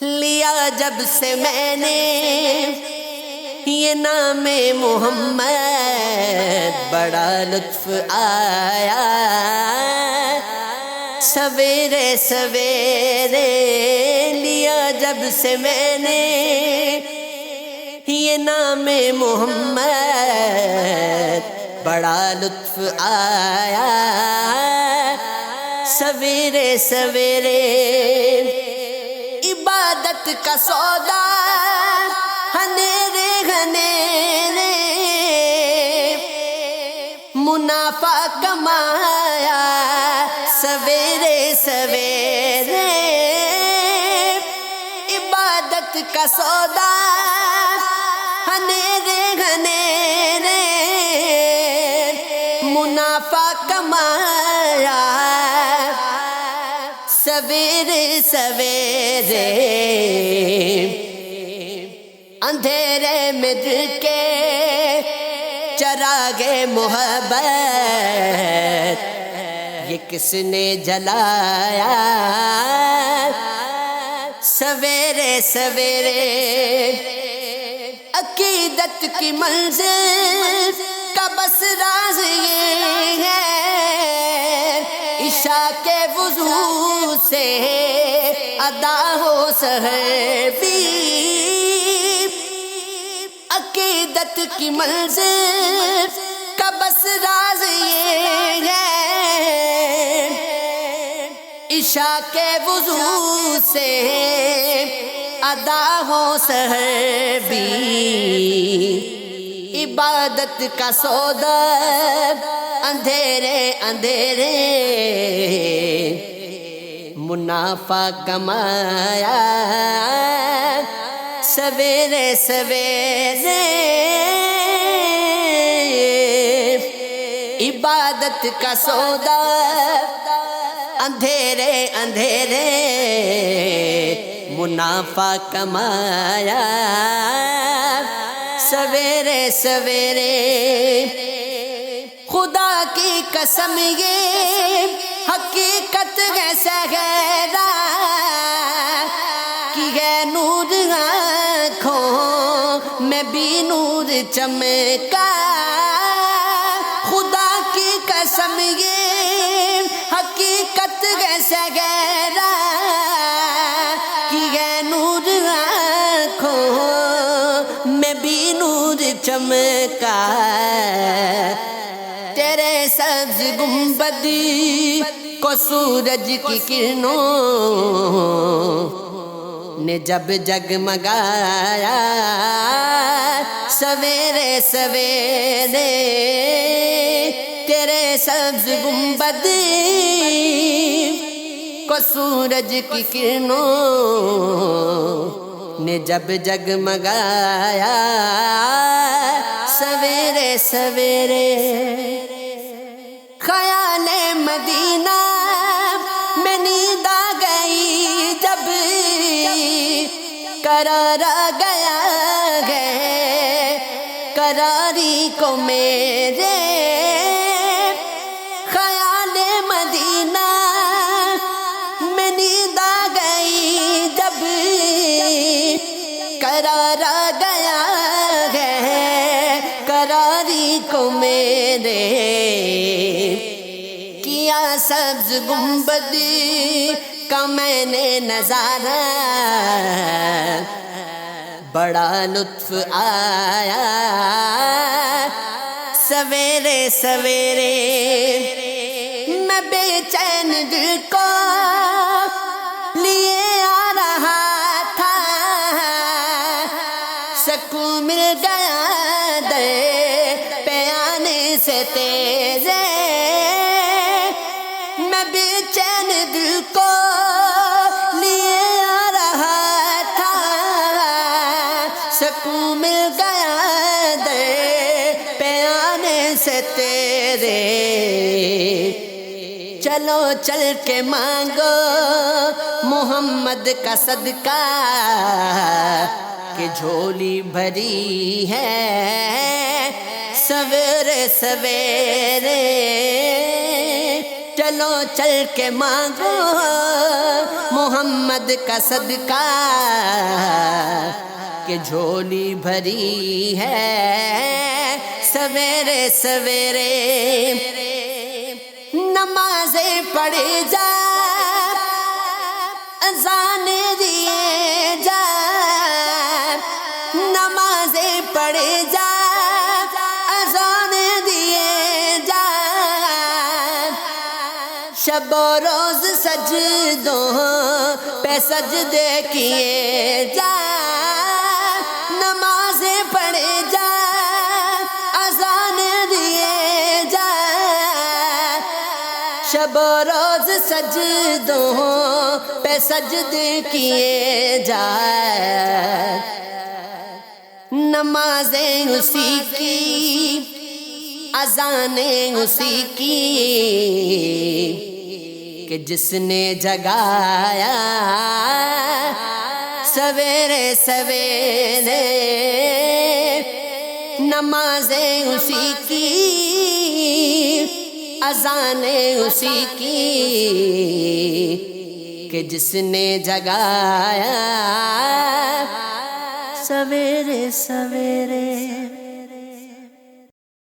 لیا جب سے میں نے یہ نام محمد، بڑا لطف آیا سویرے سویرے۔ لیا جب سے میں نے یہ نام محمد، بڑا لطف آیا سویرے سویرے۔ عبادت کا سودا ہنیرے گھنیرے، منافع کمایا سویرے سویرے۔ عبادت کا سودا ہنیرے گھنیرے، منافع کمایا سویرے سویرے۔ اندھیرے میں دل کے چراغ محبت، یہ کس نے جلایا سویرے سویرے۔ عقیدت کی منزل کا بس راز یہ ہے، عشاء کے وضو سے ادا ہو سحر بھی۔ عقیدت کی منزل کا بس راز یہ ہے، عشاء کے وضو سے ادا ہو سحر بھی۔ عبادت کا سودا اندھیرے اندھیرے، منافع کمایا سویرے سویرے۔ عبادت کا سودا اندھیرے اندھیرے، منافع کمایا سویرے سویرے۔ خدا کی قسم یہ حقیقت ہے سہرا کہ ہے نور آنکھوں میں بھی نور چمکا۔ خدا کی قسم یہ حقیقت ہے سہرا کہ ہے نور آنکھوں میں بھی نور چمکا۔ تیرے سبز گنبد کو سورج کی کرنوں نے جب جگمگایا سویرے سویرے۔ تیرے سبز گنبد کو سورج کی کرنوں نے جب جگمگایا سویرے سویرے۔ خیال مدینہ میں نیند آ گئی جب، قرار آ گیا ہے قراری کو میرے۔ خیال مدینہ میں نیند آ گئی جب، قرار آ گیا ہے قراری کو میرے۔ کیا سبز گنبد کا میں نے نظارہ، بڑا لطف آیا سویرے سویرے۔ میں بے چین دل کو لیے آ رہا تھا، سکون مل گیا در پہ آنے سے تیرے۔ میں بے چین دل کو لیے آ رہا تھا، سکون مل گیا در پہ آنے سے تیرے۔ چلو چل کے مانگو محمد کا صدقہ کہ جھولی بھری ہے سویرے سویرے۔ چلو چل کے مانگو محمد کا صدقہ کہ جھولی بھری ہے سویرے سویرے نمازیں پڑھی جا اذان دیے جا نمازیں پڑھی جا اذان دیے جا شب و روز سجدوں پہ سجدے کیے جا نمازیں پڑھے جا اذان دیے جا شب و روز سجدوں پہ سجدے کیے جا نمازیں اسی کی اذانیں اسی کی کہ جس نے جگایا سویرے سویرے نمازیں اسی کی اذانیں اسی کی کہ جس نے جگایا سویرے سویرے